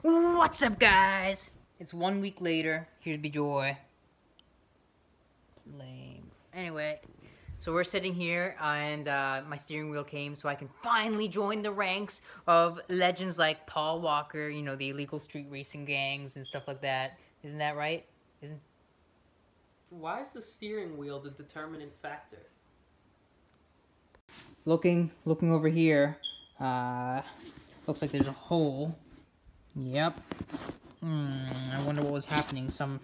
What's up, guys? It's 1 week later. Here's Bejoy. Lame. Anyway, so we're sitting here, and my steering wheel came, so I can finally join the ranks of legends like Paul Walker, you know, the illegal street racing gangs and stuff like that. Isn't that right? Isn't... Why is the steering wheel the determinant factor? Looking over here, looks like there's a hole. Yep. I wonder what was happening. Some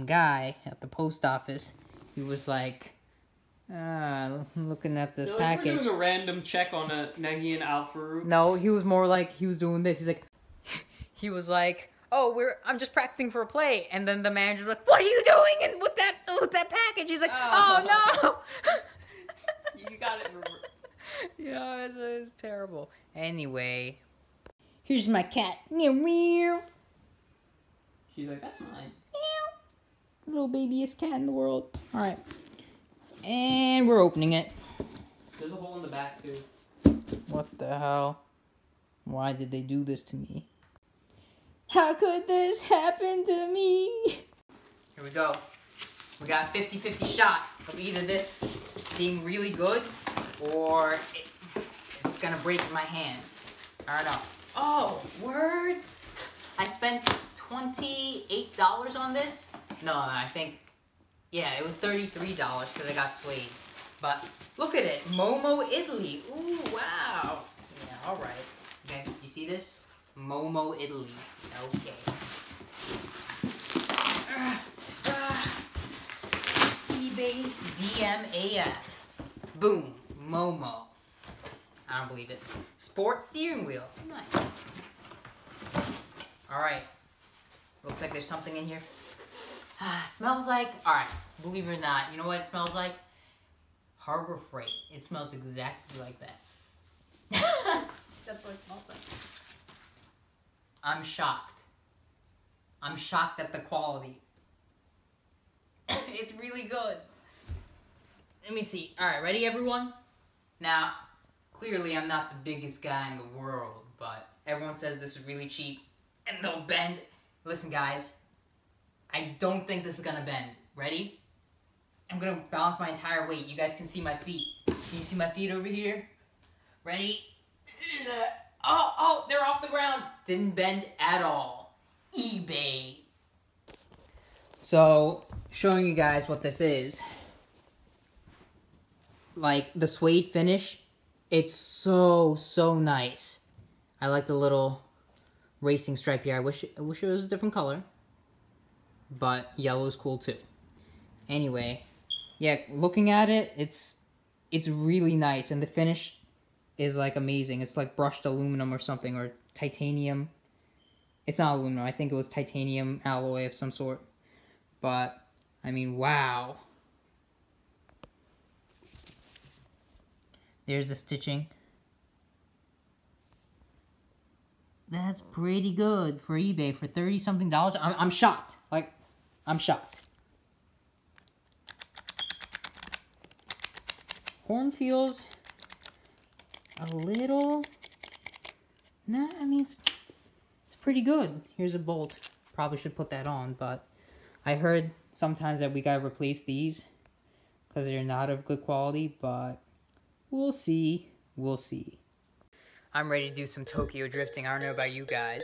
guy at the post office, he was like, looking at this package. We're doing a random check on a Negi and Alfaru. No, he was more like, he was doing this. He's like, he was like, oh, I'm just practicing for a play. And then the manager was like, what are you doing and with that package? He's like, oh no. You got it. Yeah, it's terrible. Anyway, here's my cat. Meow meow. She's like, that's mine. Meow. Little babyest cat in the world. All right, and we're opening it. There's a hole in the back too. What the hell? Why did they do this to me? How could this happen to me? Here we go. We got 50-50 shot of either this being really good or it's gonna break in my hands. I don't know. Oh, word! I spent $28 on this. No, I think, yeah, it was $33 because I got suede. But look at it, Momo Italy. Ooh, wow. Yeah, all right. You guys, you see this? Momo Italy. Okay. eBay DMAF. Boom. Momo. I don't believe it. Sport steering wheel. Nice. Alright. Looks like there's something in here. Smells like... Alright. Believe it or not. You know what it smells like? Harbor Freight. It smells exactly like that. That's what it smells like. I'm shocked. I'm shocked at the quality. It's really good. Let me see. Alright, ready everyone? Now, clearly I'm not the biggest guy in the world, but everyone says this is really cheap and they'll bend. Listen guys, I don't think this is gonna bend. Ready? I'm gonna balance my entire weight. You guys can see my feet. Can you see my feet over here? Ready? Oh, they're off the ground. Didn't bend at all. eBay. So, showing you guys what this is. Like, the suede finish, it's so nice. I like the little racing stripe here. I wish it was a different color. But yellow is cool too. Anyway, yeah, looking at it, it's really nice. And the finish is like amazing. It's like brushed aluminum or something, or titanium. It's not aluminum. I think it was titanium alloy of some sort. But, I mean, wow. There's the stitching. That's pretty good for eBay for $30-something. I'm shocked. Like, I'm shocked. Horn feels a little... Nah, I mean, it's pretty good. Here's a bolt. Probably should put that on, but I heard sometimes that we gotta replace these because they're not of good quality, but we'll see. We'll see. I'm ready to do some Tokyo drifting. I don't know about you guys.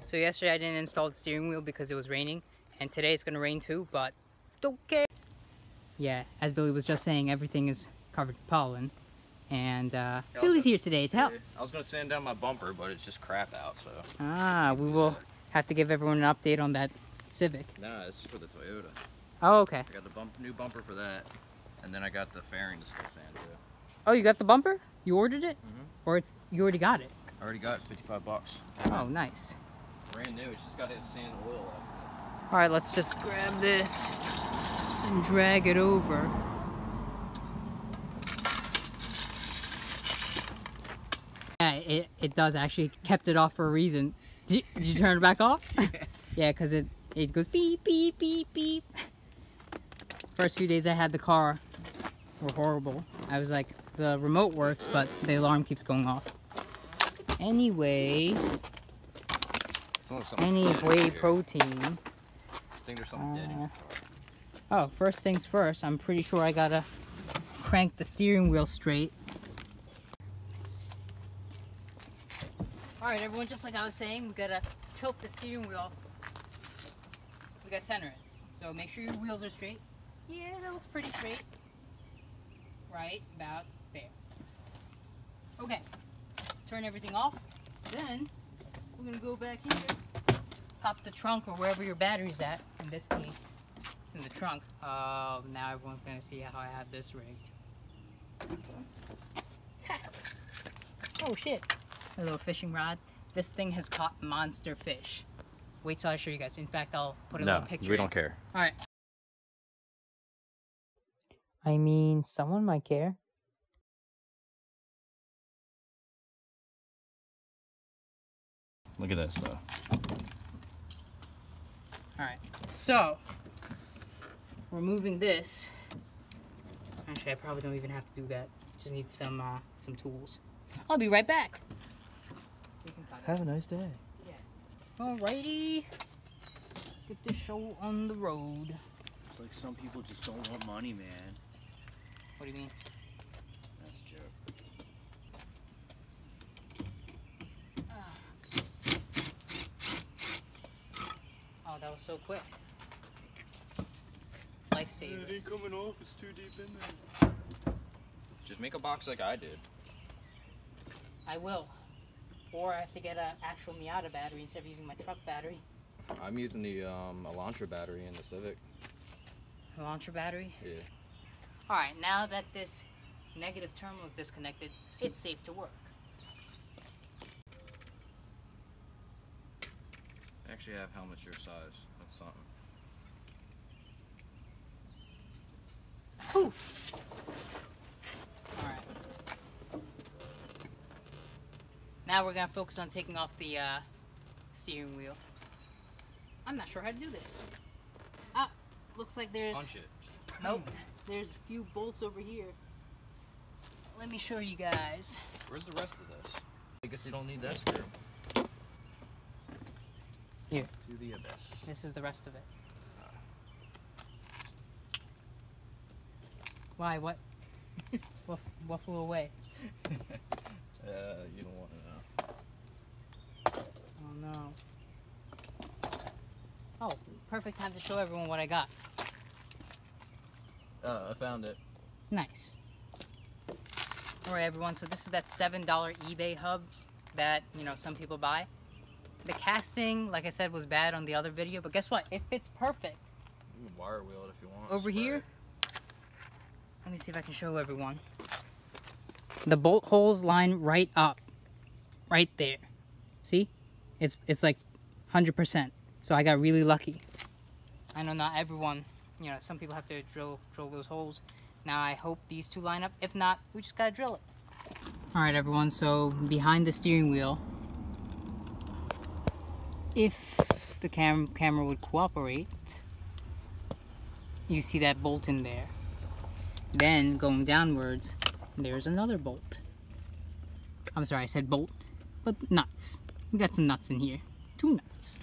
So yesterday I didn't install the steering wheel because it was raining, and today it's gonna rain too, but don't care. Yeah, as Billy was just saying, everything is covered in pollen, and Billy's here today to help. I was gonna sand down my bumper, but it's just crap out, so. We will have to give everyone an update on that Civic. No, this is for the Toyota. Oh, okay. I got the new bumper for that, and then I got the fairing to still sand too. Oh, you got the bumper? You ordered it? Or you already got it? I already got it. It's $55. Oh, nice. Brand new. It's just got to sand oil off. All right, let's just grab this and drag it over. Yeah, it does actually. Kept it off for a reason. Did you turn it back off? Yeah, because it goes beep, beep, beep, beep. First few days I had the car were horrible. I was like, the remote works, but the alarm keeps going off. Anyway, any whey protein. I think there's something dead in your car. Oh, first things first, I'm pretty sure I gotta crank the steering wheel straight. Alright everyone, just like I was saying, we gotta tilt the steering wheel. We gotta center it. So make sure your wheels are straight. Yeah, that looks pretty straight. Right about there. Okay, turn everything off. Then, we're gonna go back here, pop the trunk or wherever your battery's at. In this case, it's in the trunk. Oh, now everyone's gonna see how I have this rigged. Oh shit, a little fishing rod. This thing has caught monster fish. Wait till I show you guys. In fact, I'll put a little picture. No, we don't care. Alright. I mean, someone might care. Look at that stuff. Alright, so removing this. Actually, I probably don't even have to do that. Just need some tools. I'll be right back. Have a nice day. Yeah. Alrighty. Get this show on the road. It's like some people just don't want money, man. What do you mean? That's a joke. Oh, that was so quick. Lifesaver. It ain't coming off. It's too deep in there. Just make a box like I did. I will. Or I have to get an actual Miata battery instead of using my truck battery. I'm using the Elantra battery in the Civic. Launcher battery? Yeah. Alright, now that this negative terminal is disconnected, it's safe to work. I actually have helmets your size. That's something. Poof! Alright. Now we're going to focus on taking off the steering wheel. I'm not sure how to do this. Ah, looks like there's... Punch it. Nope. There's a few bolts over here. Let me show you guys. Where's the rest of this? I guess you don't need that screw. Here. To the abyss. This is the rest of it. Why? What? What flew away? You don't want to know. Oh no. Oh, perfect time to show everyone what I got. I found it. Nice. Alright everyone, so this is that $7 eBay hub that, you know, some people buy. The casting, like I said, was bad on the other video, but guess what? It fits perfect. You can wire wheel it if you want. Over here, let me see if I can show everyone. The bolt holes line right up. Right there. See? It's like 100%. So I got really lucky. I know not everyone, you know, some people have to drill those holes. Now I hope these two line up. If not, we just gotta drill it. Alright everyone, so behind the steering wheel, if the camera would cooperate, you see that bolt in there. Then going downwards, there's another bolt. I'm sorry, I said bolt, but nuts. We got some nuts in here. 2 nuts.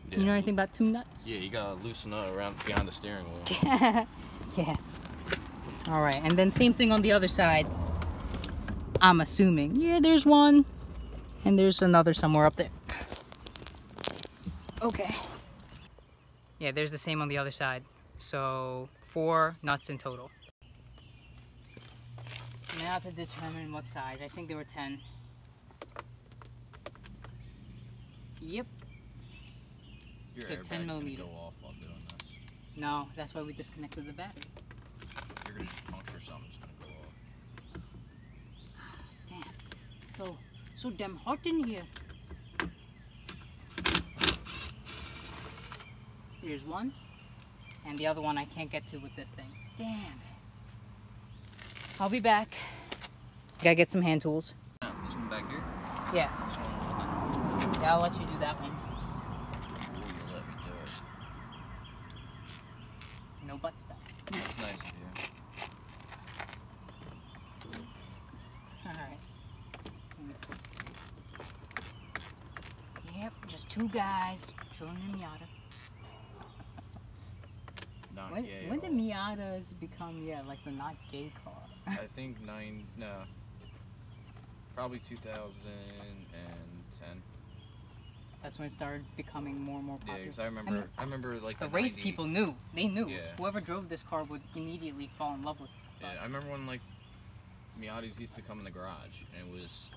Yeah. You know anything about 2 nuts? Yeah, you gotta loosen up around behind the steering wheel. Yeah. Alright, and then same thing on the other side. I'm assuming. Yeah, there's one. And there's another somewhere up there. Okay. Yeah, there's the same on the other side. So, 4 nuts in total. Now to determine what size. I think there were 10. Yep. Your So airbag's 10 millimeter. gonna go off while doing this. No, that's why we disconnected the battery. You're gonna just puncture something, it's gonna go off. Damn. So damn hot in here. Here's one. And the other one I can't get to with this thing. Damn it. I'll be back. Gotta get some hand tools. This one back here? Yeah. This one? Yeah, I'll let you do that one. Ooh, you let me do it. No butt stuff. That's nice of you. me see. Yep, just two guys chilling in Miata. Not When, gay. when at did all. Miatas become, like the not gay car? I think probably 2010. That's when it started becoming more and more Yeah, popular. because I remember like the race 90 people knew. They knew. Yeah. Whoever drove this car would immediately fall in love with it. Yeah, I remember when like Miatas used to come in the garage, and it was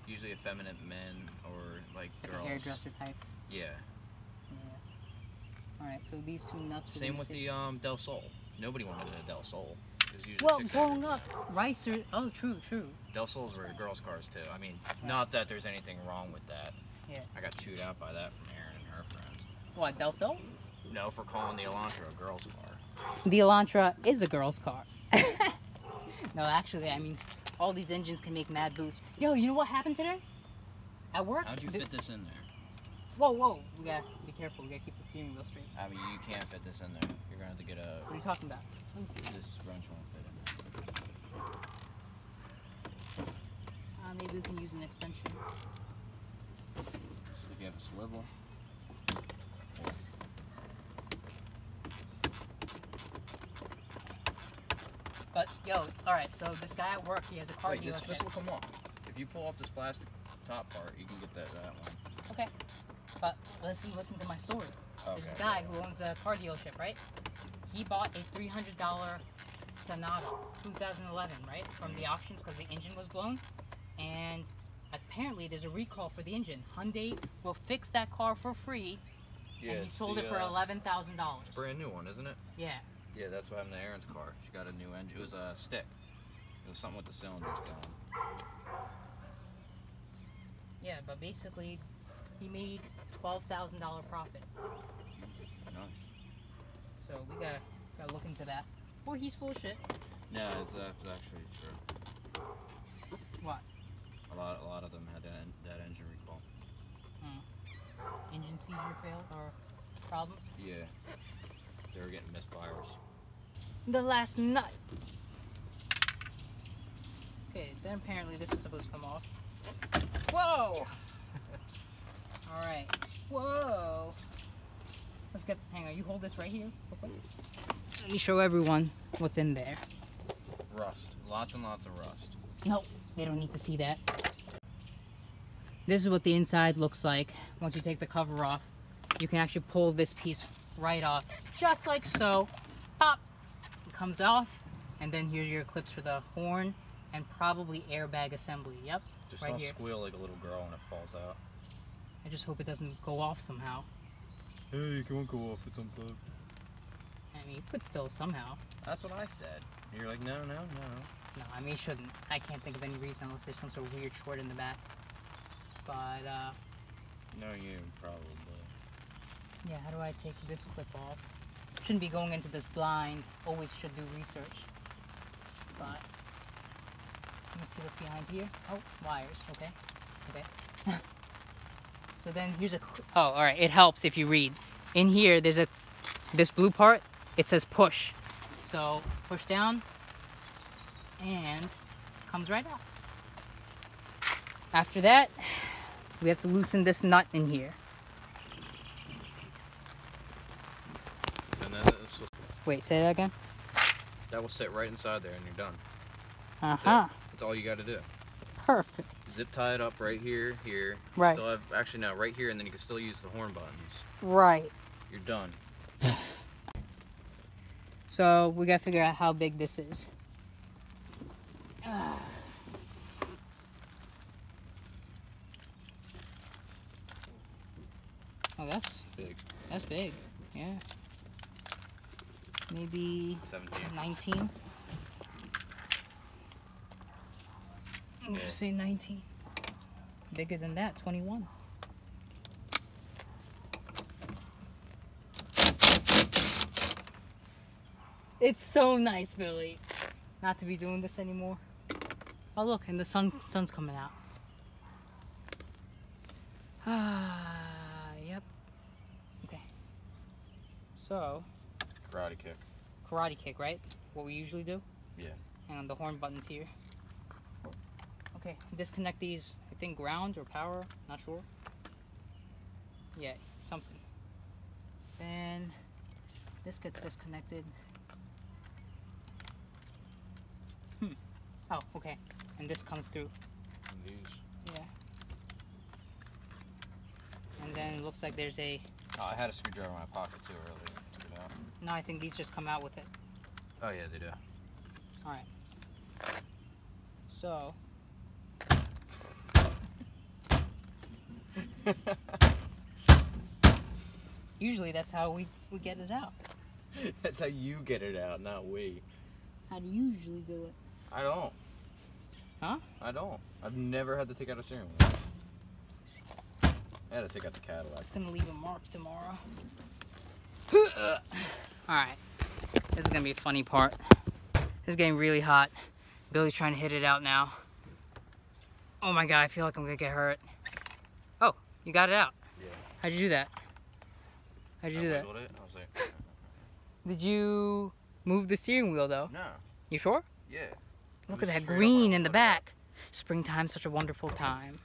usually effeminate men or like Like girls. a hairdresser type. Yeah. Yeah. Alright, so these two nuts. Same with the Del Sol. Nobody wanted a Del Sol. It was usually Well, chicks growing that up, Ricer. Oh, true. Del Sols were girls' cars too. I mean, not that there's anything wrong with that. Yeah. I got chewed out by that from Erin and her friends. What, Del Sol? No, for calling the Elantra a girl's car. The Elantra is a girl's car. No, actually, I mean, all these engines can make mad boost. Yo, you know what happened today? At work? How'd you fit this in there? Whoa. We gotta be careful. We gotta keep the steering wheel straight. I mean, you can't fit this in there. You're gonna have to get a. What are you talking about? Let me see. This wrench won't fit in there. Maybe we can use an extension. So if you have a swivel. Yes. But, yo, alright, so this guy at work, he has a car Wait, dealership. this will come off. If you pull off this plastic top part, you can get that one. Okay. But listen to my story. There's this guy who owns a car dealership, right? He bought a $300 Sonata, 2011, right? From the auctions because the engine was blown. And apparently there's a recall for the engine. Hyundai will fix that car for free. Yeah, And he it's sold the, it for $11,000. Brand new one, isn't it? Yeah. Yeah, that's what happened to Erin's car. She got a new engine. It was a stick. It was something with the cylinders going. Yeah, but basically, he made $12,000 profit. Nice. So we gotta look into that. Or he's full of shit. Yeah, it's actually true. What? A lot of them had that engine recall. Engine seizure failed or problems? Yeah. They were getting misfires. The last nut. Okay, then apparently this is supposed to come off. Whoa! Alright. Whoa! Let's get, hang on, you hold this right here. Let me show everyone what's in there. Rust. Lots and lots of rust. Nope, they don't need to see that. This is what the inside looks like. Once you take the cover off, you can actually pull this piece right off. Just like so. Pop! It comes off. And then here's your clips for the horn and probably airbag assembly. Yep, Just right don't here. squeal like a little girl when it falls out. I just hope it doesn't go off somehow. Hey, it won't go off. It's unplugged. I mean, it could still somehow. That's what I said. You're like, no. No, I mean, it shouldn't. I can't think of any reason unless there's some sort of weird short in the back. But, No, you probably. yeah, how do I take this clip off? Shouldn't be going into this blind. Always should do research. But, let me see what's behind here. Oh, wires. Okay. So then here's a. Oh, all right. It helps if you read. In here, there's this blue part. It says push. So push down, and comes right out. After that, we have to loosen this nut in here. And then this will, Wait, say that again. that will sit right inside there, and you're done. That's That's all you got to do. Perfect. Zip tie it up right here. You Right. Still have actually now right here, and then you can still use the horn buttons. Right. You're done. So we gotta figure out how big this is. Oh, that's Big. big. Yeah. Maybe 17. 19. I'm gonna say 19. Bigger than that, 21. It's so nice, Billy. Not to be doing this anymore. Oh look, and the sun's coming out. Yep. Okay. So, Karate kick. karate kick, right? What we usually do? Yeah. And the horn button's here. Okay, Okay, disconnect these, I think ground or power, not sure. Yeah, something. Then this gets disconnected. Oh, okay. And this comes through. And these. Yeah. And then it looks like there's a... Oh, I had a screwdriver in my pocket too earlier. Took it out. No, I think these just come out with it. Oh yeah, they do. Alright. So... Usually that's how we get it out. That's how you get it out, not we. How do you usually do it? I don't. Huh? I don't. I've never had to take out a steering wheel. I had to take out the Cadillac. It's gonna leave a mark tomorrow. Alright. This is gonna be a funny part. This is getting really hot. Billy's trying to hit it out now. Oh my god, I feel like I'm gonna get hurt. Oh, you got it out. Yeah. How'd you do that? How'd you do that? I was like, Did you move the steering wheel though? no. You sure? Yeah. Look at that green in the back. Springtime's such a wonderful time.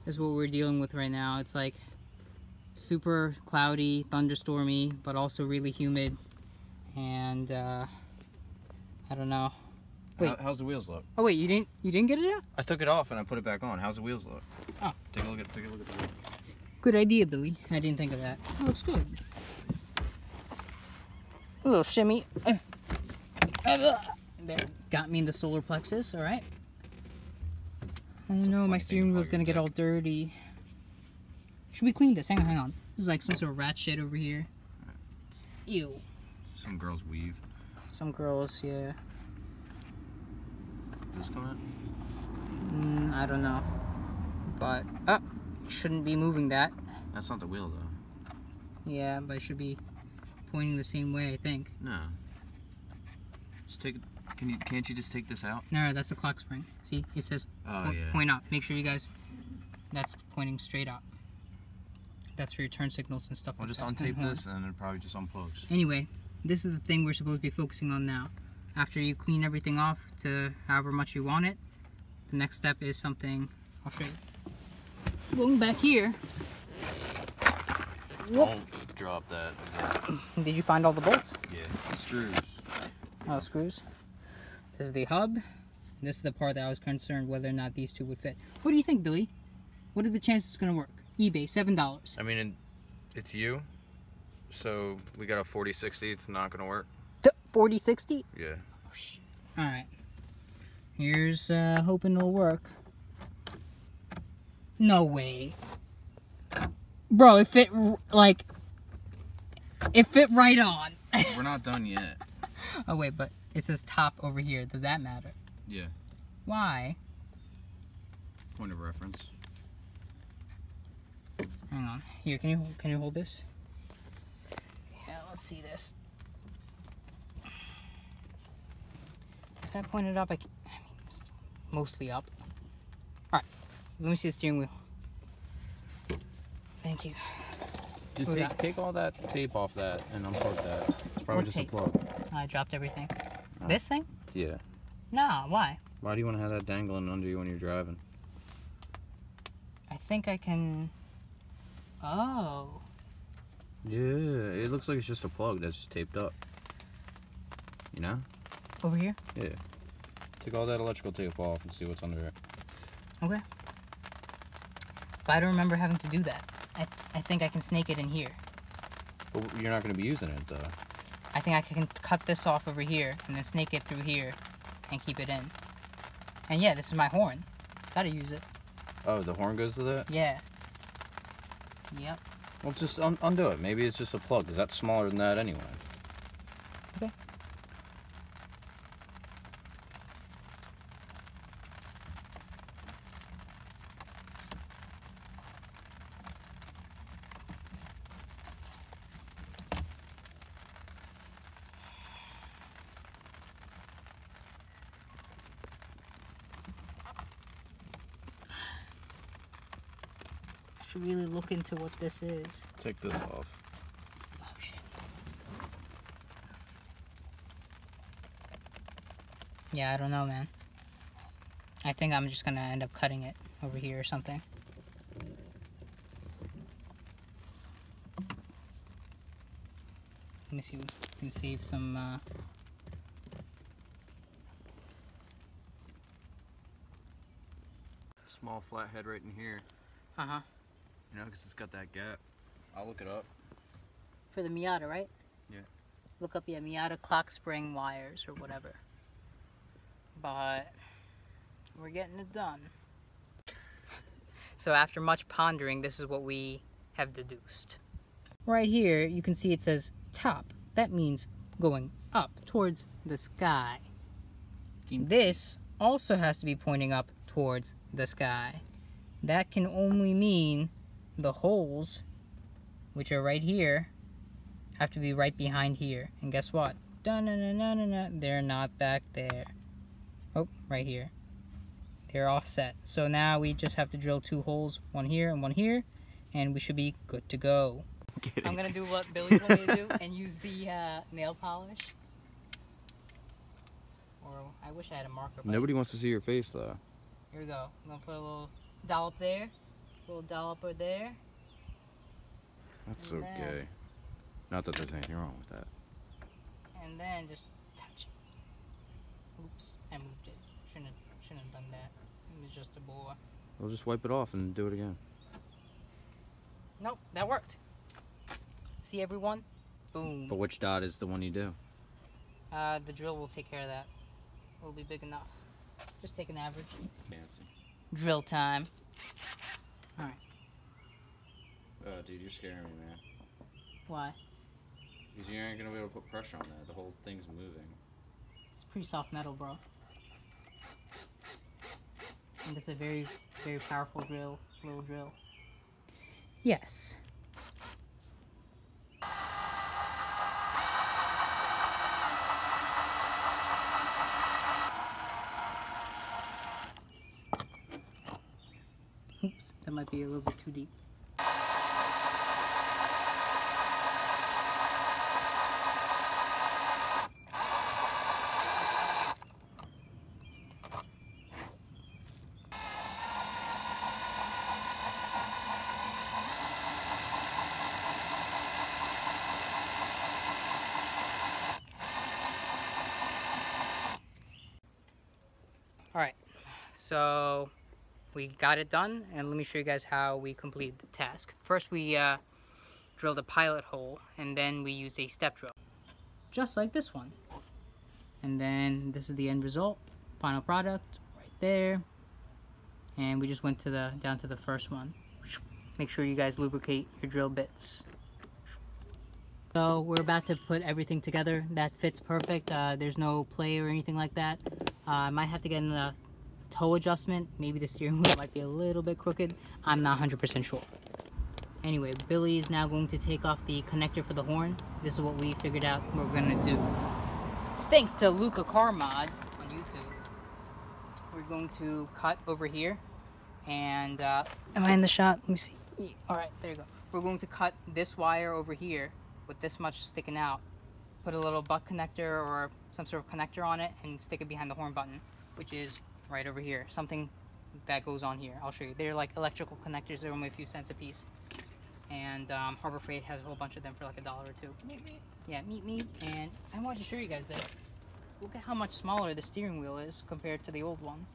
This is what we're dealing with right now. It's like super cloudy, thunderstormy, but also really humid. And I don't know. Wait. How's the wheels look? Oh wait, you didn't get it out? I took it off and I put it back on. How's the wheels look? Oh. Take a look at the wheels. Good idea, Billy. I didn't think of that. It looks good. A little shimmy. There. Got me in the solar plexus, alright. Oh no, my steering wheel's gonna get all dirty. Should we clean this? Hang on. This is like some sort of rat shit over here. Ew. Some girls weave. Some girls, yeah. Does this come out? I don't know. But, shouldn't be moving that. That's not the wheel though. Yeah, but it should be pointing the same way, I think. No. Just take. Can't you just take this out? No, that's the clock spring. See, it says point up. Make sure you guys, that's pointing straight up. That's for your turn signals and stuff. I'll just untape this and it probably just unplugs. Anyway, this is the thing we're supposed to be focusing on now. After you clean everything off to however much you want it, the next step is something. I'll show you. Going back here. Whoop. Don't drop that again. Did you find all the bolts? Yeah. Screws. Oh, screws. This is the hub. This is the part that I was concerned whether or not these two would fit. What do you think, Billy? What are the chances it's going to work? eBay, $7. I mean, it's you. So we got a 40-60. It's not going to work. 40-60? Yeah. Alright. Here's hoping it'll work. No way. Bro, it fit, like, it fit right on. We're not done yet. Oh, wait, but it says top over here. Does that matter? Yeah. Why? Point of reference. Hang on. Here, can you hold this? Yeah, let's see this. Is that pointed up? I mean, it's mostly up. Alright, let me see the steering wheel. Thank you. Just take all that tape off that and unplug that. It's probably What just tape? a plug. I dropped everything. This thing? Yeah. Nah, why? Why do you want to have that dangling under you when you're driving? I think I can... Oh. Yeah, it looks like it's just a plug that's just taped up. You know? Over here? Yeah. Take all that electrical tape off and see what's under it. Okay. But I don't remember having to do that. I think I can snake it in here. But you're not going to be using it, though. I think I can cut this off over here and then snake it through here and keep it in. And yeah, this is my horn. Gotta use it. Oh, the horn goes to that? Yeah. Yep. Well, just undo it. Maybe it's just a plug, because that's smaller than that anyway. Okay. Really look into what this is. Take this off. Oh shit. Yeah, I don't know, man. I think I'm just gonna end up cutting it over here or something. Let me see if we can save some, Small flat head right in here. Uh-huh. You know, because it's got that gap. I'll look it up. For the Miata, right? Yeah. Look up, yeah, Miata clock spring wires or whatever. But we're getting it done. So after much pondering, this is what we have deduced. Right here, you can see it says top. That means going up towards the sky. This also has to be pointing up towards the sky. That can only mean the holes, which are right here, have to be right behind here. And guess what? Dun-dun-dun-dun-dun-dun. They're not back there. Oh, right here. They're offset. So now we just have to drill 2 holes, one here and one here, and we should be good to go. I'm gonna do what Billy told me to do and use the nail polish. Or I wish I had a marker. Nobody wants to see your face though. Here we go. I'm gonna put a little dollop there, a little dollop over there. That's so gay. Not that there's anything wrong with that. And then just touch it. Oops, I moved it. Shouldn't have done that. It was just a bore. We'll just wipe it off and do it again. Nope, that worked. See everyone? Boom. But which dot is the one you do? The drill will take care of that. It'll be big enough. Just take an average. Fancy. Drill time. Alright. Dude, you're scaring me, man. Why? Because you ain't gonna be able to put pressure on that. The whole thing's moving. It's pretty soft metal, bro. And it's a very, very powerful drill. Little drill. Yes. Oops, that might be a little bit too deep. Alright, so we got it done, and let me show you guys how we completed the task. First we drilled a pilot hole, and then we used a step drill. Just like this one. And then this is the end result, final product, right there. And we just went to down to the first one. Make sure you guys lubricate your drill bits. So we're about to put everything together. That fits perfect. There's no play or anything like that. I might have to get in a toe adjustment. Maybe the steering wheel might be a little bit crooked. I'm not 100% sure. Anyway, Billy is now going to take off the connector for the horn. This is what we figured out we're gonna do. Thanks to Luca Car Mods on YouTube. We're going to cut over here. And, am I in the shot? Let me see. Alright, there you go. We're going to cut this wire over here with this much sticking out. Put a little butt connector or some sort of connector on it and stick it behind the horn button, which is right over here. Something that goes on here. I'll show you. They're like electrical connectors. They're only a few cents a piece. And Harbor Freight has a whole bunch of them for like $1 or $2. Meet me. Yeah, meet me. And I wanted to show you guys this. Look at how much smaller the steering wheel is compared to the old one.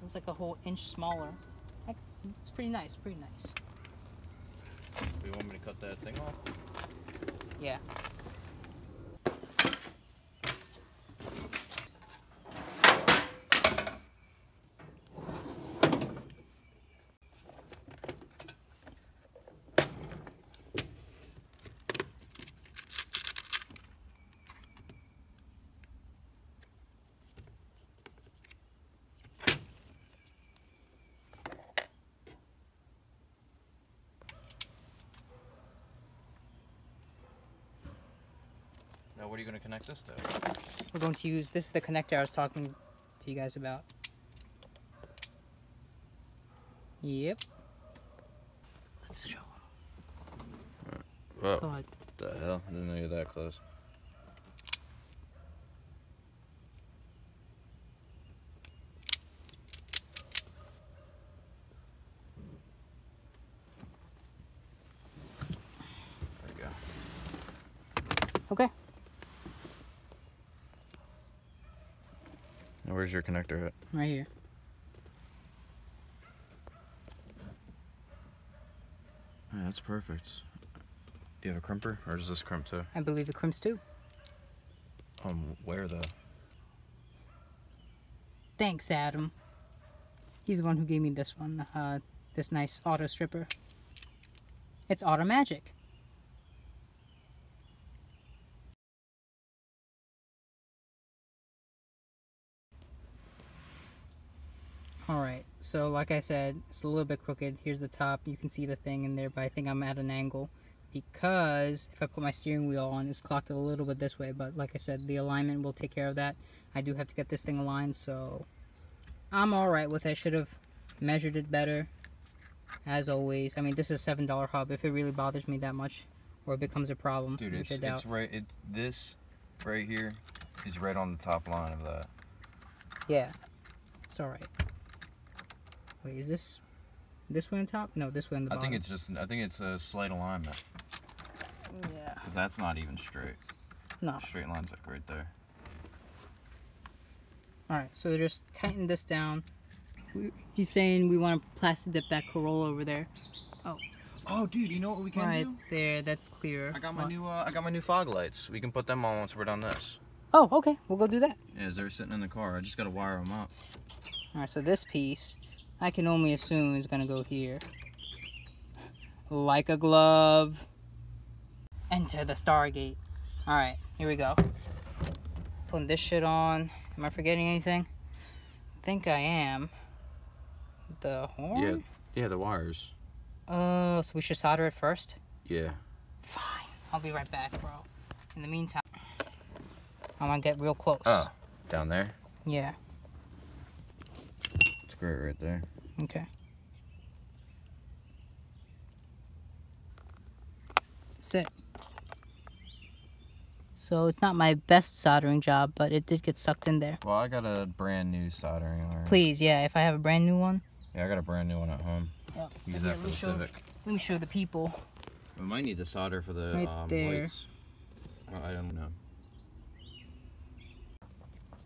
It's like a whole inch smaller. It's pretty nice, pretty nice. You want me to cut that thing off? Yeah. Now what are you going to connect this to? We're going to use, this is the connector I was talking to you guys about. Yep. Let's show them. Whoa. God. What the hell? I didn't know you were that close. Okay. Now, where's your connector at? Right here. Yeah, that's perfect. Do you have a crimper, or does this crimp too? I believe it crimps too. Where though? Thanks, Adam. He's the one who gave me this one, this nice auto stripper. It's auto magic. Alright, so like I said, it's a little bit crooked. Here's the top. You can see the thing in there, but I think I'm at an angle because if I put my steering wheel on, it's clocked a little bit this way, but like I said, the alignment will take care of that. I do have to get this thing aligned, so I'm alright with it. I should have measured it better, as always. I mean, this is a $7 hub. If it really bothers me that much, or it becomes a problem, dude, which I doubt. it's right. It's this right here is right on the top line of that. Yeah, it's alright. Wait, is this way on top? No, this way on the bottom. I think it's a slight alignment. Yeah. Because that's not even straight. No. Straight line's like right there. Alright, so just tighten this down. He's saying we want to plastic dip that Corolla over there. Oh. Oh, dude, you know what we can Right do? there, that's clear. I got my new fog lights. We can put them on once we're done this. Oh, okay, we'll go do that. Yeah, they're sitting in the car. I just gotta wire them up. Alright, so this piece, I can only assume is gonna go here. Like a glove. Enter the Stargate. Alright, here we go. Putting this shit on. Am I forgetting anything? I think I am. The horn? Yeah, the wires. So we should solder it first? Yeah. Fine. I'll be right back, bro. In the meantime, I want to get real close. Oh, down there? Yeah. It's great right there. Okay. Sit. So it's not my best soldering job, but it did get sucked in there. Well, I got a brand new soldering iron. Please, yeah, if I have a brand new one. Yeah, I got a brand new one at home. Yep. Use that for the Civic. Let me show the people. We might need to solder for the Right there. lights. Well, I don't know.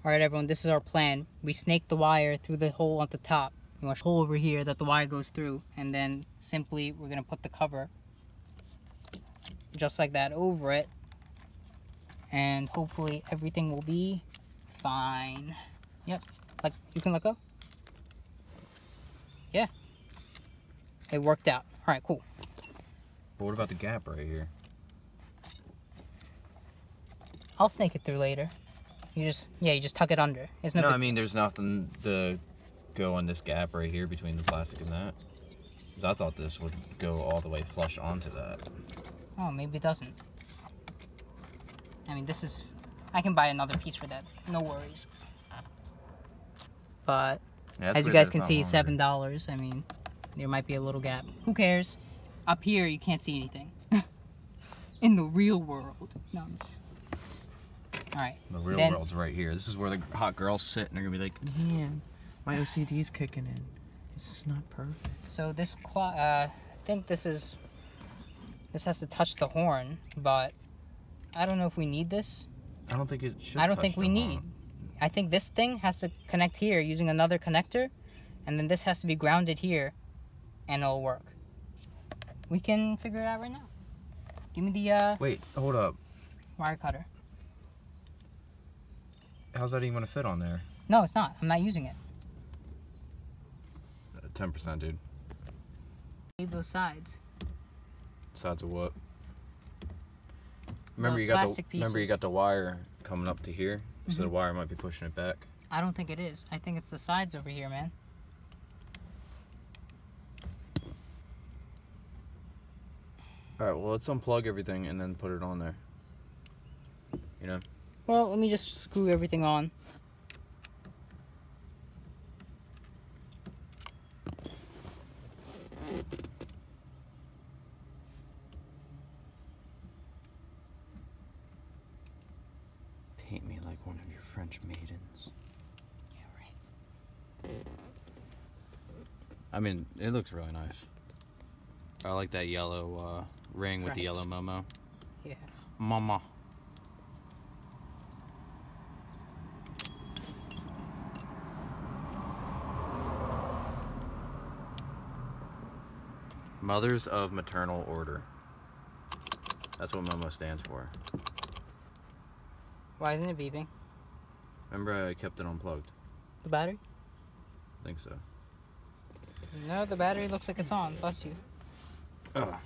Alright everyone, this is our plan. We snake the wire through the hole at the top. We want a hole over here that the wire goes through. And then simply we're going to put the cover just like that over it. And hopefully everything will be fine. Yep. Like, you can let go? Yeah. It worked out. Alright, cool. But what about the gap right here? I'll snake it through later. You just tuck it under. It's No, I mean, there's nothing to go in this gap right here between the plastic and that. Because I thought this would go all the way flush onto that. Oh, maybe it doesn't. I mean, this is... I can buy another piece for that. No worries. But, Yeah, as you guys can see, $7. I mean, there might be a little gap. Who cares? Up here, you can't see anything. In the real world. No, I'm just... Alright. The real world's right here. This is where the hot girls sit and they're going to be like, man, my OCD's kicking in. This is not perfect. So this I think this has to touch the horn, but I don't know if we need this. I don't think it should. I don't think we need. I think this thing has to connect here using another connector, and then this has to be grounded here, and it'll work. We can figure it out right now. Give me the Wait, hold up. wire cutter. How's that even going to fit on there? No, it's not. I'm not using it. 10%, dude. Leave those sides. Sides of what? Remember you got the wire coming up to here, so the wire might be pushing it back. I don't think it is. I think it's the sides over here, man. All right, well, let's unplug everything and then put it on there. You know? Well, let me just screw everything on. Paint me like one of your French maidens. Yeah, right. I mean, it looks really nice. I like that yellow ring with the yellow Momo. Yeah. Mama. Mothers of Maternal Order. That's what MOMO stands for. Why isn't it beeping? Remember I kept it unplugged? The battery? I think so. No, the battery looks like it's on. Bless you. Oh,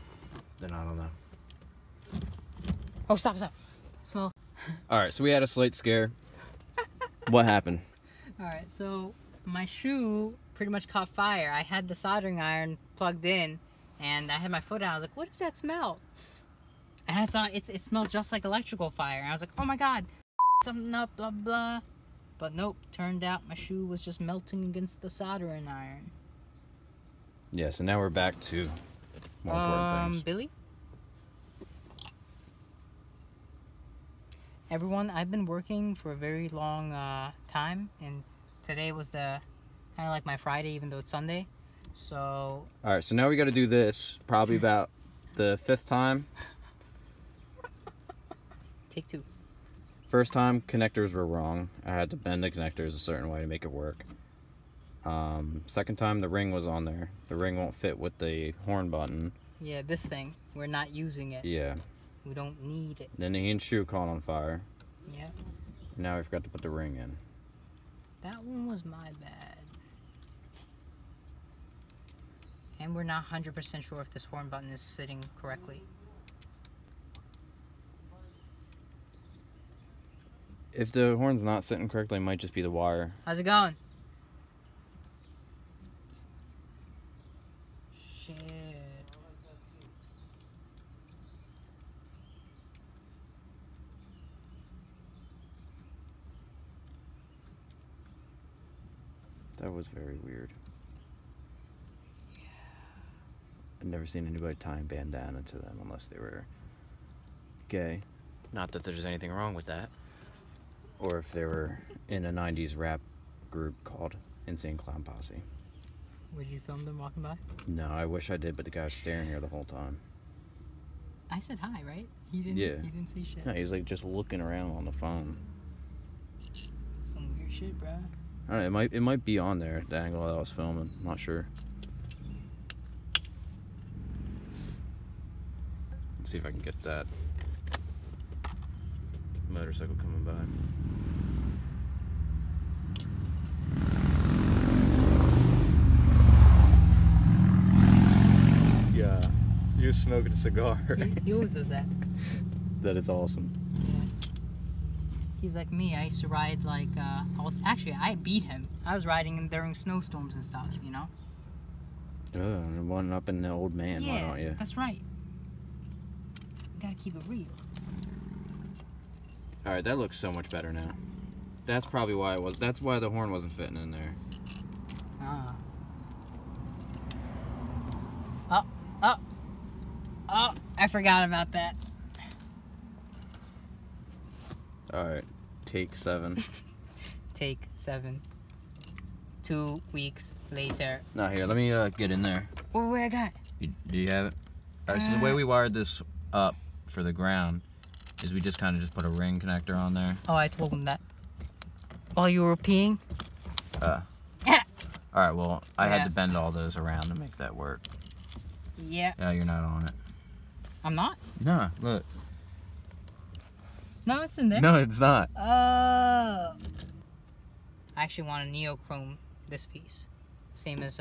then I don't know. Oh, stop. Smell. Alright, so we had a slight scare. What happened? Alright, so my shoe pretty much caught fire. I had the soldering iron plugged in, and I had my foot out. I was like, what does that smell? And I thought it smelled just like electrical fire. And I was like, oh my god, something up, blah, blah. But nope, turned out my shoe was just melting against the soldering iron. Yeah, so now we're back to more important things. Billy? Everyone, I've been working for a very long time, and today was the kind of like my Friday, even though it's Sunday. So. All right, so now we got to do this probably about the 5th time. Take 2. First time, connectors were wrong. I had to bend the connectors a certain way to make it work. Second time, the ring was on there. The ring won't fit with the horn button. Yeah, this thing. We're not using it. Yeah. We don't need it. Then the hinge shoe caught on fire. Yeah. Now we forgot to put the ring in. That one was my bad. And we're not 100% sure if this horn button is sitting correctly. If the horn's not sitting correctly, it might just be the wire. How's it going? Shit. That was very weird. Yeah. I've never seen anybody tying bandana to them unless they were gay. Not that there's anything wrong with that. Or if they were in a 90s rap group called Insane Clown Posse. Would you film them walking by? No, I wish I did, but the guy was staring here the whole time. I said hi, right? He didn't. Yeah. He didn't say shit. No, he's like just looking around on the phone. Some weird shit, bro. I don't know, it might be on there, the angle that I was filming. I'm not sure. Let's see if I can get that motorcycle coming by. Yeah, you're smoking a cigar. He always does that. That is awesome. Yeah. He's like me. I used to ride like, I beat him. I was riding him during snowstorms and stuff, you know? One up in the old man, why don't you? That's right. You gotta keep it real. Alright, that looks so much better now. That's probably why it was. That's why the horn wasn't fitting in there. Ah. Oh, I forgot about that. Alright, take 7. Take 7. 2 weeks later. Now here, let me get in there. Oh, wait, I got it. Do you have it? Alright, so the way we wired this up for the ground is we just kind of just put a ring connector on there. Oh, I told him that. While you were peeing? Alright, well, I had to bend all those around to make that work. Yeah. Yeah, you're not on it. I'm not? No, look. No, it's in there. No, it's not. Oh. I actually want to neochrome this piece. Same as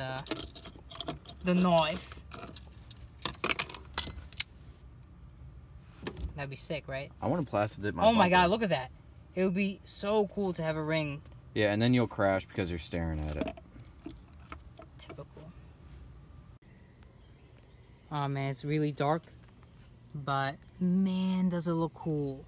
the knife. That'd be sick, right? I want to plastic dip my Oh my bumper. god, look at that. It would be so cool to have a ring. Yeah, and then you'll crash because you're staring at it. Typical. Oh man, it's really dark. But man, does it look cool.